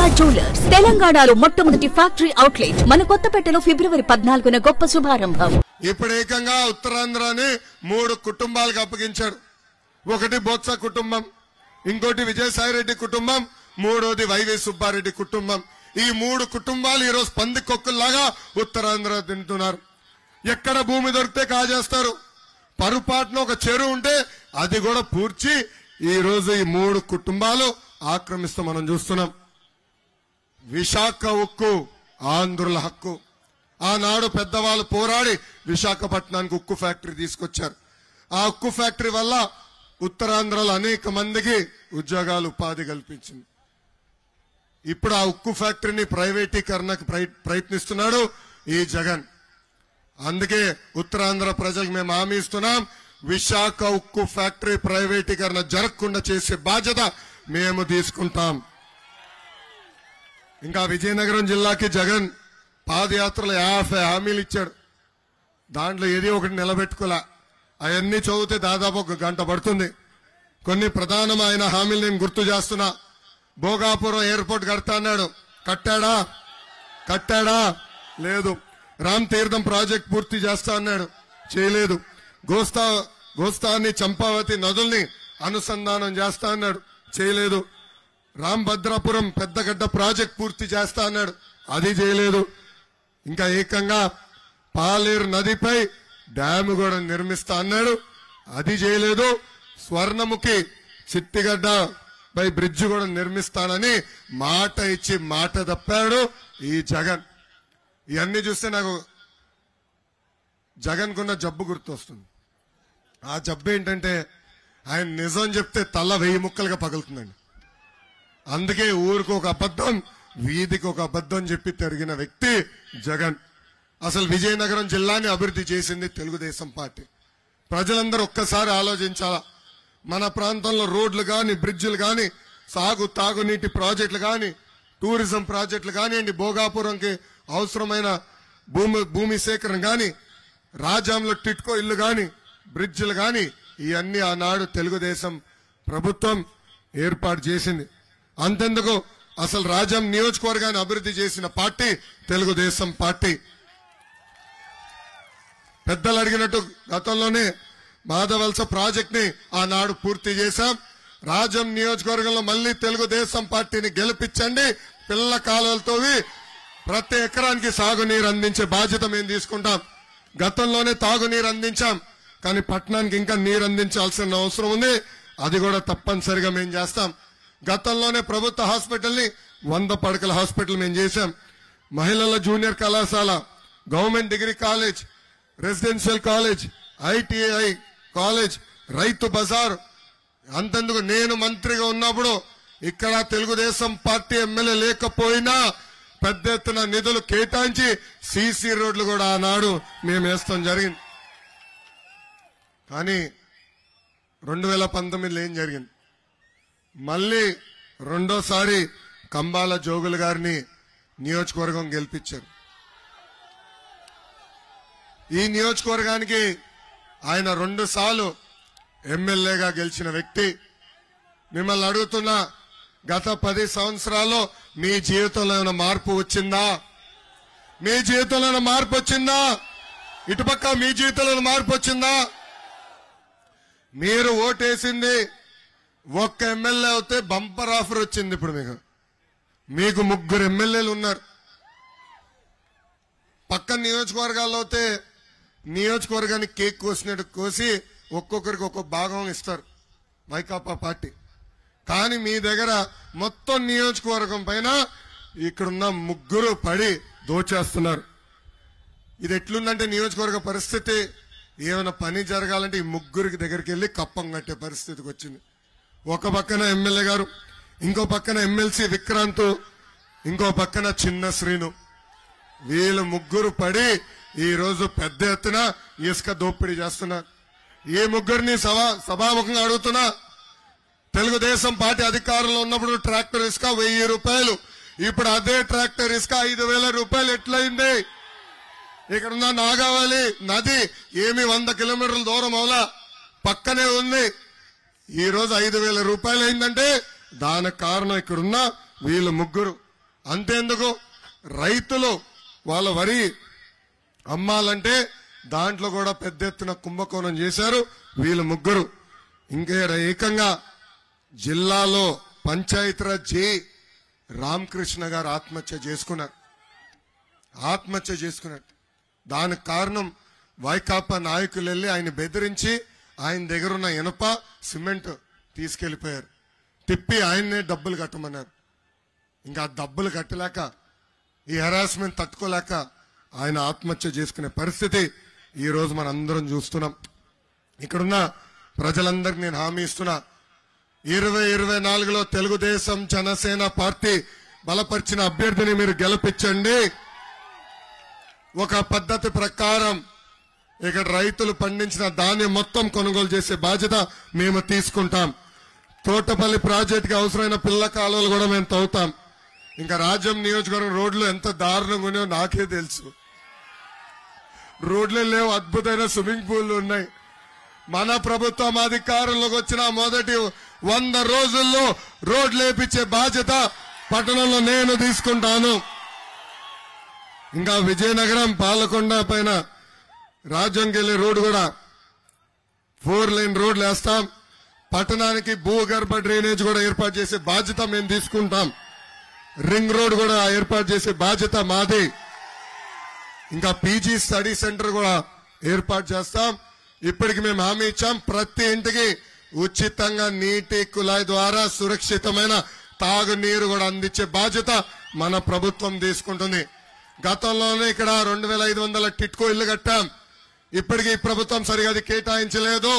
Durga jewellers తెలంగాణలో మొట్టమొదటి factory outlet మన కొత్తపేటలో ఫిబ్రవరి 14న గొప్ప శుభారంభం. ఇప్పుడు ఏకంగా ఉత్తరాంధ్రాని 3 కుటుంబాలకు అప్పగించారు. ఒకటి బొత్స కుటుంబం, ఇంకోటి విజయసాయిరెడ్డి కుటుంబం, మూడోది వైవి సుబ్బారెడ్డి కుటుంబం. ఈ 3 కుటుంబాలు ఈరోజు పందికొక్కుల్లాగా ఉత్తరాంధ్ర తింటున్నారు. ఎక్కడ భూమి దొరికితే కాజేస్తారు. పరుపాటున ఒక చెరువు ఉంటే అది కూడా పూడ్చి ఈ రోజు ఈ 3 కుటుంబాలు ఆక్రమిస్తూ మనం చూస్తున్నాం. విశాఖ ఉక్కు ఆంధ్రుల హక్కు. ఆనాడు పెద్దవాళ్ళు పోరాడి విశాఖపట్నానికి ఉక్కు ఫ్యాక్టరీ తీసుకొచ్చారు. ఆ ఉక్కు ఫ్యాక్టరీ వల్ల ఉత్తరాంధ్రలో అనేక మందికి ఉద్యోగాలు ఉపాధి కల్పించింది. ఇప్పుడు ఆ ఉక్కు ఫ్యాక్టరీని ప్రైవేటీకరణకు ప్రయత్నిస్తున్నాడు ఈ జగన్. అందుకే ఉత్తరాంధ్ర ప్రజలకు మేము హామీ ఇస్తున్నాం, విశాఖ ఉక్కు ఫ్యాక్టరీ ప్రైవేటీకరణ జరగకుండా చేసే బాధ్యత మేము తీసుకుంటాం. ఇంకా విజయనగరం జిల్లాకి జగన్ పాదయాత్రలో 50 హామీలు ఇచ్చాడు. దాంట్లో ఏది ఒకటి నిలబెట్టుకోలే. అవన్నీ చదివితే దాదాపు 1 గంట పడుతుంది. కొన్ని ప్రధానమైన హామీలు నేను గుర్తు చేస్తున్నా. భోగాపురం ఎయిర్పోర్ట్ కడతా అన్నాడు, కట్టాడా? లేదు. రామ్ తీర్థం ప్రాజెక్ట్ పూర్తి చేస్తా అన్నాడు, చేయలేదు. గోస్తాని చంపావతి నదుల్ని అనుసంధానం చేస్తా అన్నాడు, చేయలేదు. రాంభద్రాపురం పెద్దగడ్డ ప్రాజెక్ట్ పూర్తి చేస్తా అన్నాడు, అది చేయలేదు. ఇంకా ఏకంగా పాలేరు నదిపై డ్యాము కూడా నిర్మిస్తా అన్నాడు, అది చేయలేదు. స్వర్ణముఖి చిట్టిగడ్డ పై బ్రిడ్జ్ కూడా నిర్మిస్తానని మాట ఇచ్చి మాట తప్పాడు ఈ జగన్. ఇవన్నీ చూస్తే నాకు జగన్ కున్న జబ్బు గుర్తొస్తుంది. ఆ జబ్బు ఏంటంటే ఆయన నిజం చెప్తే తల 1000 ముక్కలుగా పగులుతుందండి. అందుకే ఊరికి ఒక అబద్ధం, వీధికి ఒక అబద్ధం చెప్పి తిరిగిన వ్యక్తి జగన్. అసలు విజయనగరం జిల్లాని అభివృద్ధి చేసింది తెలుగుదేశం పార్టీ. ప్రజలందరూ ఒక్కసారి ఆలోచించాలా. మన ప్రాంతంలో రోడ్లు గాని, బ్రిడ్జిలు గాని, తాగునీటి ప్రాజెక్టులు గాని, టూరిజం ప్రాజెక్టులు కానివ్వండి, భోగాపురంకి అవసరమైన భూమి సేకరణ గాని, రాజాంలో టిట్కో ఇల్లు గాని, బ్రిడ్జిలు గాని, ఇవన్నీ ఆనాడు తెలుగుదేశం ప్రభుత్వం ఏర్పాటు చేసింది. అంతెందుకు అసలు రాజాం నియోజకవర్గాన్ని అభివృద్ధి చేసిన పార్టీ తెలుగుదేశం పార్టీ. పెద్దలు అడిగినట్టు గతంలోనే మాధవలస ప్రాజెక్ట్ ని ఆనాడు పూర్తి చేశాం. రాజం నియోజకవర్గంలో మళ్లీ తెలుగుదేశం పార్టీని గెలిపించండి, పిల్ల కాలువలతో ప్రతి ఎకరానికి సాగునీరు అందించే బాధ్యత మేము తీసుకుంటాం. గతంలోనే తాగునీరు అందించాం, కానీ పట్టణానికి ఇంకా నీరు అందించాల్సిన అవసరం ఉంది. అది కూడా తప్పనిసరిగా మేము చేస్తాం. గతంలోనే ప్రభుత్వ హాస్పిటల్ ని 100 పడకల హాస్పిటల్ మేము చేశాం. మహిళల జూనియర్ కళాశాల, government degree college, residential college, ITI college, Rythu Bazar. అంతెందుకు నేను మంత్రిగా ఉన్నప్పుడు ఇక్కడ తెలుగుదేశం పార్టీ ఎమ్మెల్యే లేకపోయినా పెద్ద ఎత్తున నిధులు కేటాయించి CC రోడ్లు కూడా ఆనాడు మేము వేస్తాం జరిగింది. కానీ 2019లో ఏం జరిగింది? మళ్ళీ రెండోసారి కంబాల జోగులు గారిని నియోజకవర్గం గెలిపించారు. ఈ నియోజకవర్గానికి ఆయన 2 సార్లు ఎమ్మెల్యేగా గెలిచిన వ్యక్తి. మిమ్మల్ని అడుగుతున్నా, గత 10 సంవత్సరాల్లో మీ జీవితంలో ఏమైనా మార్పు వచ్చిందా? మీ జీవితంలో ఏమైనా మార్పు వచ్చిందా? ఇటుపక్క మీ జీవితంలో మార్పు వచ్చిందా? మీరు ఓటేసింది ఒక్క ఎమ్మెల్యే అవుతే బంపర్ ఆఫర్ వచ్చింది. ఇప్పుడు మీకు 3 ఎమ్మెల్యేలు ఉన్నారు. పక్క నియోజకవర్గాల్లో అయితే నియోజకవర్గానికి కేక్ కోసినట్టు కోసి ఒక్కొక్కరికి ఒక్కొక్క భాగం ఇస్తారు వైకాపా పార్టీ. కానీ మీ దగ్గర మొత్తం నియోజకవర్గం పైన ఇక్కడున్న 3 పడి దోచేస్తున్నారు. ఇది ఎట్లుందంటే నియోజకవర్గ పరిస్థితి, ఏమైనా పని జరగాలంటే ఈ 3 దగ్గరికి వెళ్లి కప్పం కట్టే పరిస్థితికి వచ్చింది. ఒక పక్కన ఎమ్మెల్యే గారు, ఇంకో పక్కన ఎమ్మెల్సీ విక్రాంత్, ఇంకో పక్కన చిన్న శ్రీను. వీళ్ళు 3 పడి ఈ రోజు పెద్ద ఎత్తున ఇసుక దోపిడీ చేస్తున్నారు. ఈ 3ని సభాముఖంగా అడుగుతున్నా, తెలుగుదేశం పార్టీ అధికారంలో ఉన్నప్పుడు ట్రాక్టర్ ఇసుక 1000 రూపాయలు, ఇప్పుడు అదే ట్రాక్టర్ ఇసుక 5000 రూపాయలు ఎట్లయింది? ఇక్కడున్న నాగావళి నది ఏమి 100 కిలోమీటర్ల దూరం అవులా, పక్కనే ఉంది. ఈ రోజు 5000 రూపాయలు అయిందంటే దానికి కారణం ఇక్కడున్న వీళ్ళు 3. అంతేందుకు రైతులు వాళ్ళ వరి అమ్మాలంటే దాంట్లో కూడా పెద్ద ఎత్తున కుంభకోణం చేశారు వీళ్ళు ముగ్గురు. ఇంకా ఏకంగా జిల్లాలో పంచాయతీరాజ్ జే రామకృష్ణ గారు ఆత్మహత్య చేసుకున్నారు. దానికి కారణం వైకాపా నాయకులు వెళ్ళి ఆయన బెదిరించి ఆయన దగ్గర ఉన్న ఇనుప సిమెంట్ తీసుకెళ్లిపోయారు. తిప్పి ఆయన్నే డబ్బులు కట్టమన్నారు. ఇంకా డబ్బులు కట్టలేక ఈ హెరాస్మెంట్ తట్టుకోలేక ఆయన ఆత్మహత్య చేసుకునే పరిస్థితి ఈ రోజు మనం అందరం చూస్తున్నాం. ఇక్కడున్న ప్రజలందరికీ నేను హామీ ఇస్తున్నా, 2024లో తెలుగుదేశం జనసేన పార్టీ బలపరిచిన అభ్యర్థిని మీరు గెలిపించండి. ఒక పద్ధతి ప్రకారం ఇక్కడ రైతులు పండించిన ధాన్యం మొత్తం కొనుగోలు చేసే బాధ్యత మేము తీసుకుంటాం. తోటపల్లి ప్రాజెక్టుకి అవసరమైన పిల్ల కాలువలు కూడా మేము తవ్వుతాం. ఇంకా రాజ్యం నియోజకవర్గం రోడ్లు ఎంత దారుణంగా ఉన్నాయో నాకే తెలుసు. రోడ్లే లేవు, అద్భుతమైన స్విమ్మింగ్ పూల్లు ఉన్నాయి. మన ప్రభుత్వం అధికారంలోకి వచ్చిన మొదటి 100 రోజుల్లో రోడ్లు వేపించే బాధ్యత పట్టణంలో నేను తీసుకుంటాను. ఇంకా విజయనగరం పాలకొండ పైన రాజ్యంకి వెళ్లే రోడ్డు కూడా 4 లైన్ రోడ్లు వేస్తాం. పట్టణానికి భూగర్భ డ్రైనేజ్ కూడా ఏర్పాటు చేసే బాధ్యత మేము తీసుకుంటాం. రింగ్ రోడ్ కూడా ఏర్పాటు చేసే బాధ్యత మాది. ఇంకా పీజీ స్టడీ సెంటర్ కూడా ఏర్పాటు చేస్తాం. ఇప్పటికి మేము హామీ ఇచ్చాం, ప్రతి ఇంటికి ఉచితంగా నీటి కుళాయి ద్వారా సురక్షితమైన తాగునీరు కూడా అందించే బాధ్యత మన ప్రభుత్వం తీసుకుంటుంది. గతంలోనే ఇక్కడ 2500 టిట్కో ఇళ్లు కట్టాం. ఇప్పటికీ ప్రభుత్వం సరిగా అది కేటాయించలేదు.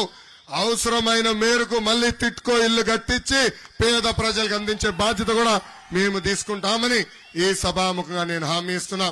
అవసరమైన మేరకు మళ్లీ టిట్కో ఇళ్లు కట్టించి పేద ప్రజలకు అందించే బాధ్యత కూడా మేము తీసుకుంటామని ఈ సభాముఖంగా నేను హామీ ఇస్తున్నా.